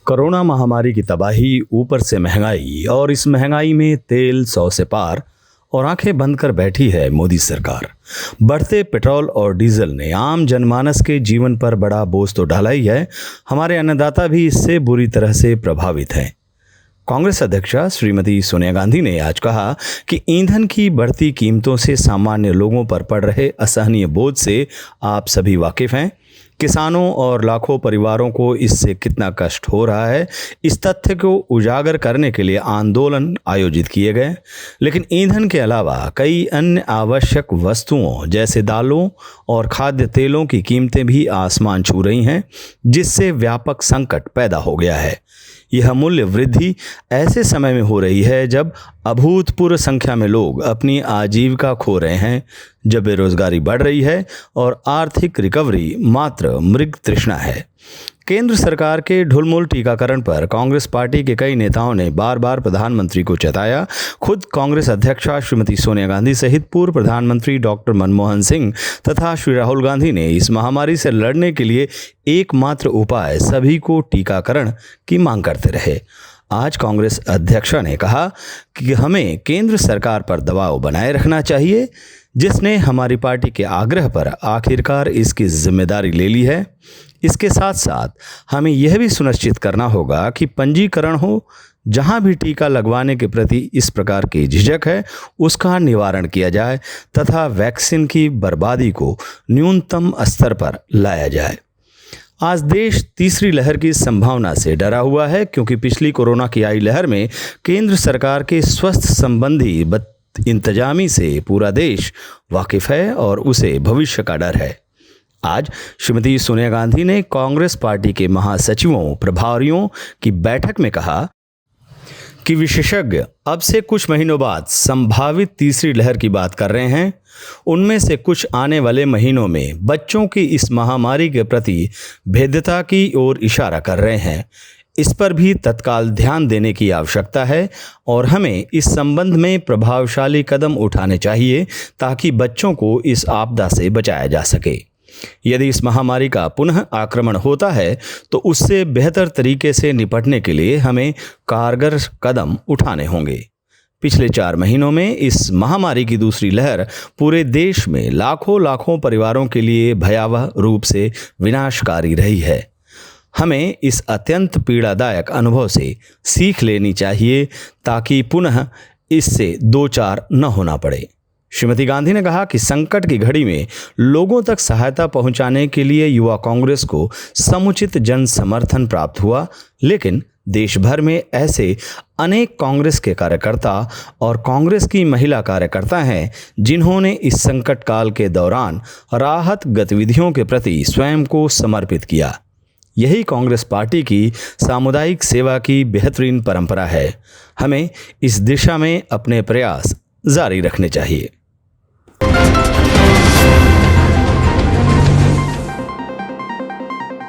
Corona महामारी की तबाही, ऊपर से महंगाई और इस महंगाई में तेल 100 से पार और आंखें बंद कर बैठी है मोदी सरकार। बढ़ते पेट्रोल और डीजल ने आम जनमानस के जीवन पर बड़ा बोझ तो डाला ही है, हमारे अन्नदाता भी इससे बुरी तरह से प्रभावित हैं। कांग्रेस अध्यक्षा श्रीमती सोनिया गांधी ने आज कहा कि ईंधन की बढ़ती कीमतों से सामान्य लोगों पर पड़ रहे असहनीय बोझ से आप सभी वाकिफ हैं। किसानों और लाखों परिवारों को इससे कितना कष्ट हो रहा है, इस तथ्य को उजागर करने के लिए आंदोलन आयोजित किए गए। लेकिन ईंधन के अलावा कई अन्य आवश्यक वस्तुओं जैसे दालों और खाद्य तेलों की कीमतें भी आसमान छू रही हैं, जिससे व्यापक संकट पैदा हो गया है। यह मूल्य वृद्धि ऐसे समय में हो रही है जब अभूतपूर्व संख्या में लोग अपनी आजीविका खो रहे हैं, जब बेरोजगारी बढ़ रही है और आर्थिक रिकवरी मात्र मृग तृष्णा है। केंद्र सरकार के ढुलमुल टीकाकरण पर कांग्रेस पार्टी के कई नेताओं ने बार बार प्रधानमंत्री को चेताया। खुद कांग्रेस अध्यक्षा श्रीमती सोनिया गांधी सहित पूर्व प्रधानमंत्री डॉक्टर मनमोहन सिंह तथा श्री राहुल गांधी ने इस महामारी से लड़ने के लिए एकमात्र उपाय सभी को टीकाकरण की मांग करते रहे। आज कांग्रेस अध्यक्षा ने कहा कि हमें केंद्र सरकार पर दबाव बनाए रखना चाहिए, जिसने हमारी पार्टी के आग्रह पर आखिरकार इसकी जिम्मेदारी ले ली है। इसके साथ साथ हमें यह भी सुनिश्चित करना होगा कि पंजीकरण हो, जहां भी टीका लगवाने के प्रति इस प्रकार की झिझक है उसका निवारण किया जाए तथा वैक्सीन की बर्बादी को न्यूनतम स्तर पर लाया जाए। आज देश तीसरी लहर की संभावना से डरा हुआ है, क्योंकि पिछली कोरोना की आई लहर में केंद्र सरकार के स्वास्थ्य संबंधी इंतजामी से पूरा देश वाकिफ है और उसे भविष्य का डर है। आज श्रीमती सोनिया गांधी ने कांग्रेस पार्टी के महासचिवों प्रभारियों की बैठक में कहा कि विशेषज्ञ अब से कुछ महीनों बाद संभावित तीसरी लहर की बात कर रहे हैं। उनमें से कुछ आने वाले महीनों में बच्चों की इस महामारी के प्रति भेद्यता की ओर इशारा कर रहे हैं। इस पर भी तत्काल ध्यान देने की आवश्यकता है और हमें इस संबंध में प्रभावशाली कदम उठाने चाहिए ताकि बच्चों को इस आपदा से बचाया जा सके। यदि इस महामारी का पुनः आक्रमण होता है तो उससे बेहतर तरीके से निपटने के लिए हमें कारगर कदम उठाने होंगे। पिछले 4 महीनों में इस महामारी की दूसरी लहर पूरे देश में लाखों परिवारों के लिए भयावह रूप से विनाशकारी रही है। हमें इस अत्यंत पीड़ादायक अनुभव से सीख लेनी चाहिए ताकि पुनः इससे दो चार न होना पड़े। श्रीमती गांधी ने कहा कि संकट की घड़ी में लोगों तक सहायता पहुंचाने के लिए युवा कांग्रेस को समुचित जन समर्थन प्राप्त हुआ, लेकिन देश भर में ऐसे अनेक कांग्रेस के कार्यकर्ता और कांग्रेस की महिला कार्यकर्ता हैं जिन्होंने इस संकट काल के दौरान राहत गतिविधियों के प्रति स्वयं को समर्पित किया। यही कांग्रेस पार्टी की सामुदायिक सेवा की बेहतरीन परंपरा है। हमें इस दिशा में अपने प्रयास जारी रखने चाहिए।